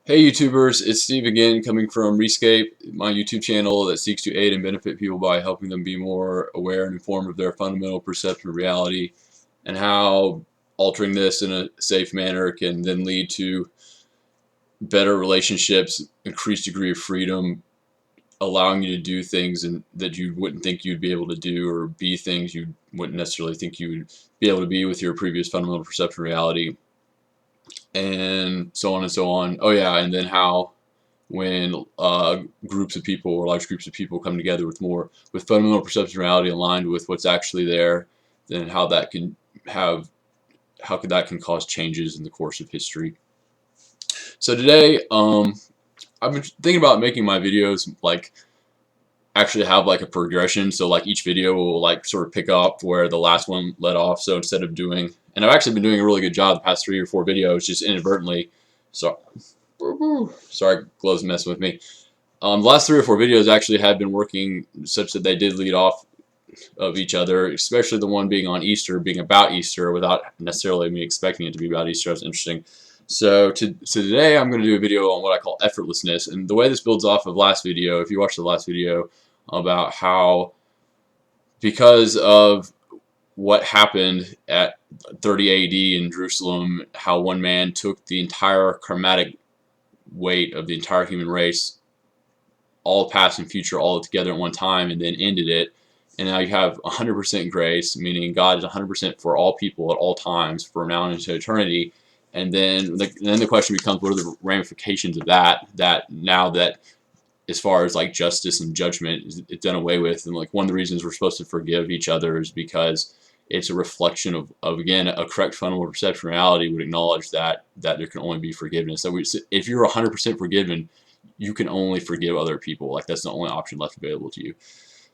Hey YouTubers, it's Steve again coming from Rescape, my YouTube channel that seeks to aid and benefit people by helping them be more aware and informed of their fundamental perception of reality and how altering this in a safe manner can then lead to better relationships, increased degree of freedom, allowing you to do things that you wouldn't think you'd be able to do or be things you wouldn't necessarily think you would be able to be with your previous fundamental perception of reality and so on and so on. Oh yeah, and then how when groups of people or large groups of people come together with fundamental perception of reality aligned with what's actually there, then have how could that can cause changes in the course of history. So today, I've been thinking about making my videos like actually have like a progression, so like each video will like sort of pick up where the last one let off. So instead of doing, and I've actually been doing a really good job the past 3 or 4 videos just inadvertently. So sorry, gloves messing with me. The last 3 or 4 videos actually have been working such that they did lead off of each other, especially the one being on Easter, being about Easter without necessarily me expecting it to be about Easter. That's interesting. So today I'm going to do a video on what I call effortlessness, and the way this builds off of last video, if you watched the last video about how because of what happened at 30 AD in Jerusalem, how one man took the entire karmatic weight of the entire human race, all past and future, all together at one time, and then ended it. And now you have 100% grace, meaning God is 100% for all people at all times, from now into eternity. And then the question becomes, what are the ramifications of that? That now that as far as like justice and judgment is done away with, and like one of the reasons we're supposed to forgive each other is because it's a reflection of again a correct fundamental perception of reality would acknowledge that there can only be forgiveness. So if you're 100% forgiven, you can only forgive other people. Like that's the only option left available to you.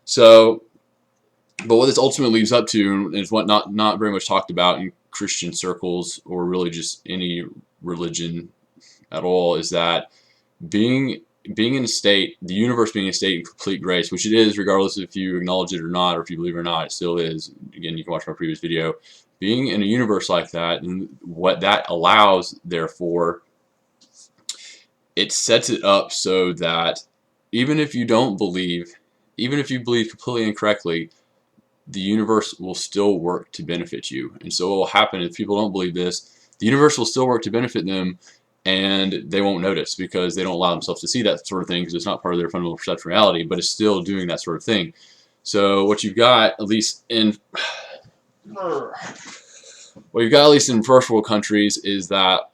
So, but what this ultimately leads up to is what not very much talked about in Christian circles or really just any religion at all, is that being in a state, the universe being a state in complete grace, which it is regardless if you acknowledge it or not, or if you believe it or not, it still is. Again, you can watch my previous video. Being in a universe like that, and what that allows, therefore, it sets it up so that even if you don't believe, even if you believe completely incorrectly, the universe will still work to benefit you. And so what will happen if people don't believe this, the universe will still work to benefit them, and they won't notice because they don't allow themselves to see that sort of thing because it's not part of their fundamental perception of reality, but it's still doing that sort of thing. So what you've got, at least in first world countries, is that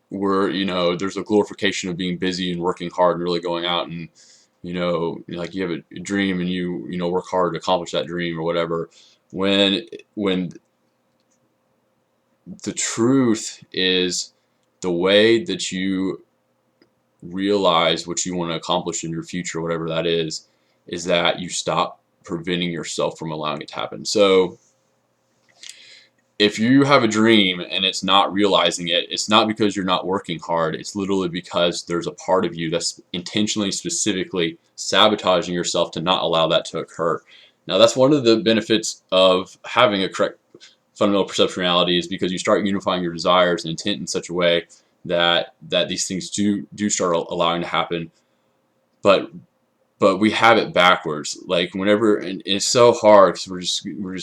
where there's a glorification of being busy and working hard and really going out and like you have a dream and you work hard to accomplish that dream or whatever, when the truth is the way that you realize what you want to accomplish in your future, whatever that is that you stop preventing yourself from allowing it to happen. So if you have a dream and it's not realizing it, it's not because you're not working hard. It's literally because there's a part of you that's intentionally, specifically sabotaging yourself to not allow that to occur. Now, that's one of the benefits of having a correct fundamental perception of reality, is because you start unifying your desires and intent in such a way that these things do start allowing to happen. But we have it backwards. Like whenever, and it's so hard because we're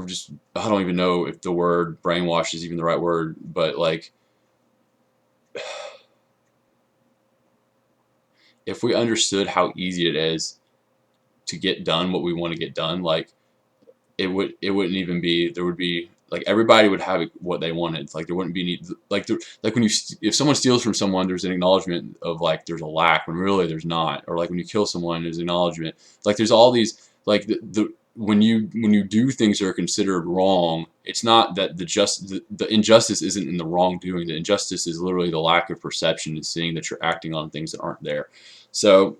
just I don't even know if the word brainwash is even the right word, but like if we understood how easy it is to get done what we want to get done, like it wouldn't even be, there would be like everybody would have what they wanted. Like there wouldn't be any, like when if someone steals from someone, there's an acknowledgement of like there's a lack when really there's not. Or like when you kill someone, there's acknowledgement. Like there's all these, like when you do things that are considered wrong, it's not that the injustice isn't in the wrongdoing. The injustice is literally the lack of perception and seeing that you're acting on things that aren't there. So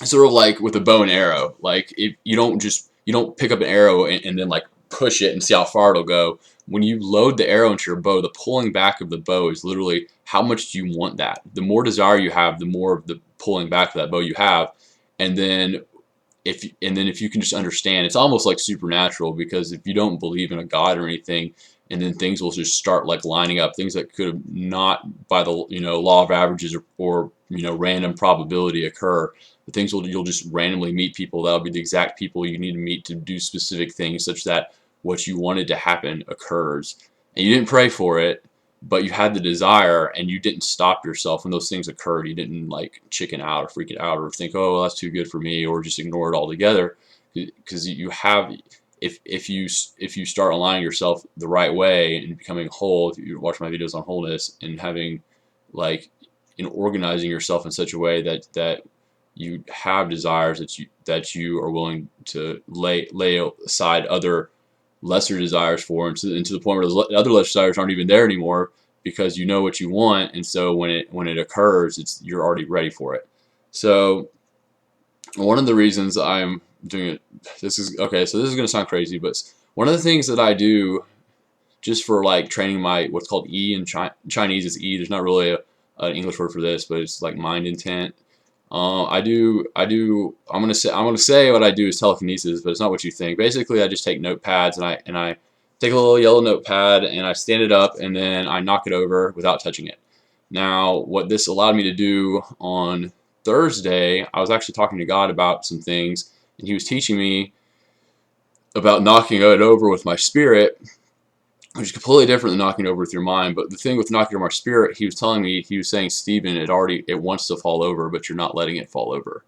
sort of like with a bow and arrow, like if you don't pick up an arrow and then like push it and see how far it'll go. When you load the arrow into your bow, the pulling back of the bow is literally how much do you want that. The more desire you have, the more of the pulling back of that bow you have. And then if you can just understand, it's almost like supernatural, because if you don't believe in a God or anything, and then things will just start like lining up. Things that could have not, by the law of averages or random probability, occur. The things you'll just randomly meet people that'll be the exact people you need to meet to do specific things, such that what you wanted to happen occurs. And you didn't pray for it, but you had the desire, and you didn't stop yourself when those things occurred. You didn't like chicken out or freak it out or think, oh, well, that's too good for me, or just ignore it altogether, because you have, if you start aligning yourself the right way and becoming whole, if you watch my videos on wholeness, and having like in organizing yourself in such a way that you have desires that you are willing to lay aside other lesser desires for, and to the point where those other lesser desires aren't even there anymore, because you know what you want, and so when it occurs, you're already ready for it. So one of the reasons I'm doing it, this is okay, so this is going to sound crazy, but one of the things that I do just for like training my what's called E in Chinese is E. There's not really an English word for this, but it's like mind intent. I'm gonna say what I do is telekinesis, but it's not what you think. Basically, I just take notepads and I take a little yellow notepad and I stand it up and then I knock it over without touching it. Now, what this allowed me to do on Thursday, I was actually talking to God about some things, and He was teaching me about knocking it over with my spirit, which is completely different than knocking it over with your mind. But the thing with knocking over my spirit, He was telling me, He was saying, Stephen, it wants to fall over, but you're not letting it fall over.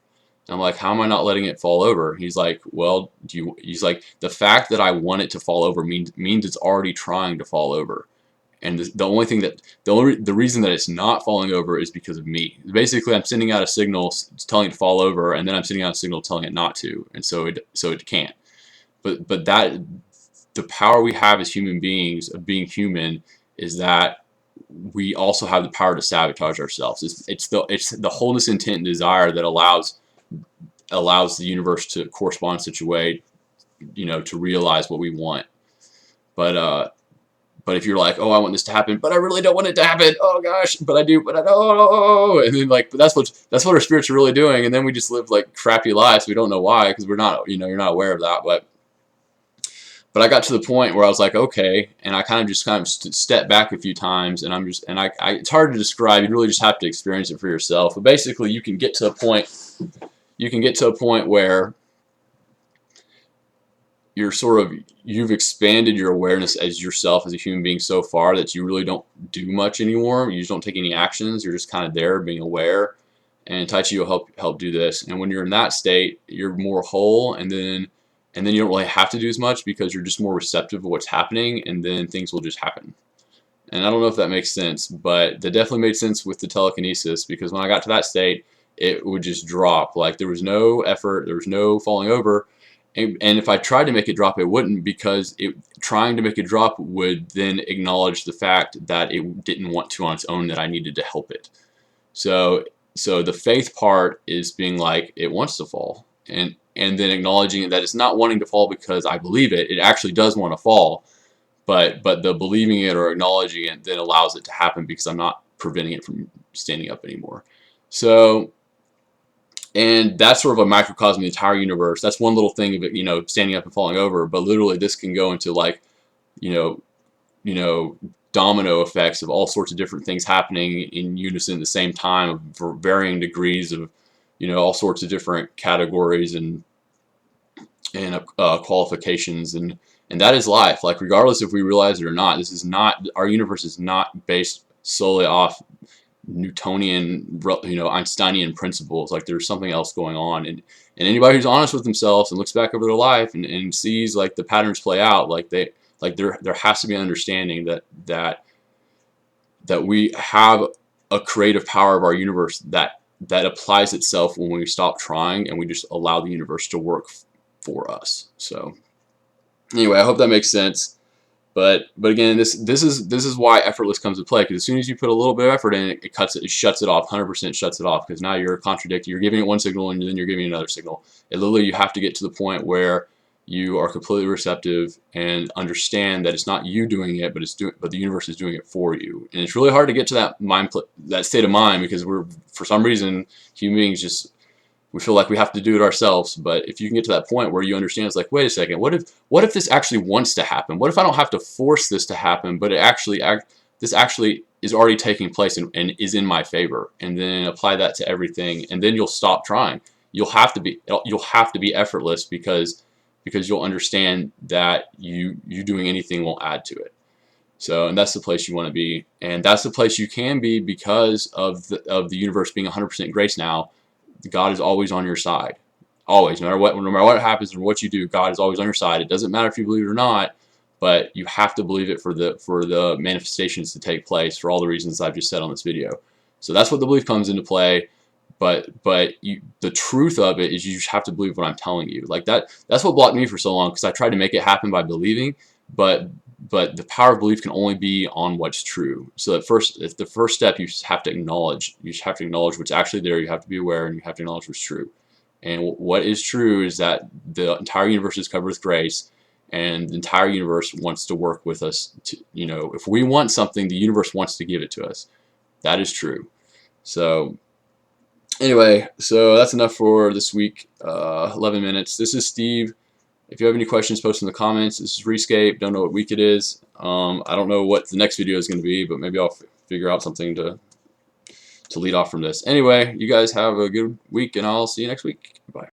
And I'm like, how am I not letting it fall over? He's like, well, he's like, the fact that I want it to fall over means it's already trying to fall over. And the reason that it's not falling over is because of me. Basically, I'm sending out a signal telling it to fall over, and then I'm sending out a signal telling it not to, and so it can't. But the power we have as human beings of being human is that we also have the power to sabotage ourselves. It's the wholeness, intent, and desire that allows the universe to correspond in such a way, to realize what we want. But if you're like, oh, I want this to happen, but I really don't want it to happen. Oh gosh, but I do, but I don't. And then but that's what our spirits are really doing. And then we just live like crappy lives. We don't know why, because we're not, you're not aware of that. But I got to the point where I was like, okay, and I kind of stepped back a few times, and it's hard to describe. You really just have to experience it for yourself. But basically, you can get to a point where you've expanded your awareness as yourself as a human being so far that you really don't do much anymore. You just don't take any actions. You're just kind of there, being aware. And Tai Chi will help do this. And when you're in that state, you're more whole, and then you don't really have to do as much because you're just more receptive of what's happening, and then things will just happen. And I don't know if that makes sense, but that definitely made sense with the telekinesis, because when I got to that state, it would just drop. Like there was no effort, there was no falling over. And if I tried to make it drop, it wouldn't, because trying to make it drop would then acknowledge the fact that it didn't want to on its own, that I needed to help it. So the faith part is being like, it wants to fall, and then acknowledging that it's not wanting to fall because I believe it. It actually does want to fall, but the believing it or acknowledging it then allows it to happen, because I'm not preventing it from standing up anymore. So, and that's sort of a microcosm of the entire universe. That's one little thing of it, standing up and falling over. But literally, this can go into like, domino effects of all sorts of different things happening in unison at the same time, for varying degrees of, all sorts of different categories and qualifications, and that is life. Like regardless if we realize it or not, our universe is not based solely off Newtonian, Einsteinian principles. Like there's something else going on, and anybody who's honest with themselves and looks back over their life and sees like the patterns play out, there has to be an understanding that we have a creative power of our universe that applies itself when we stop trying and we just allow the universe to work for us. So anyway, I hope that makes sense. But again, this is why effortless comes into play, because as soon as you put a little bit of effort in, it shuts it off, 100% shuts it off, because now you're contradicting. You're giving it one signal and then you're giving it another signal. Literally, you have to get to the point where you are completely receptive and understand that it's not you doing it, but the universe is doing it for you. And it's really hard to get to that state of mind, because for some reason, human beings just we feel like we have to do it ourselves. But if you can get to that point where you understand, it's like, wait a second, what if this actually wants to happen? What if I don't have to force this to happen, but this actually is already taking place and is in my favor? And then apply that to everything, and then you'll stop trying. You'll have to be effortless, because you'll understand that you doing anything won't add to it. So, and that's the place you want to be, and that's the place you can be because of the universe being 100% grace now. God is always on your side, always, no matter what happens or what you do. God is always on your side. It doesn't matter if you believe it or not, but you have to believe it for the manifestations to take place, for all the reasons I've just said on this video. So that's what the belief comes into play. But the truth of it is, you just have to believe what I'm telling you. Like that's what blocked me for so long, because I tried to make it happen by believing, but the power of belief can only be on what's true. So the first step, you just have to acknowledge. You just have to acknowledge what's actually there. You have to be aware, and you have to acknowledge what's true. And what is true is that the entire universe is covered with grace, and the entire universe wants to work with us. If we want something, the universe wants to give it to us. That is true. So anyway, so that's enough for this week. 11 minutes. This is Steve. If you have any questions, post in the comments. This is Rescape. Don't know what week it is. I don't know what the next video is going to be, but maybe I'll figure out something to lead off from this. Anyway, you guys have a good week, and I'll see you next week. Bye.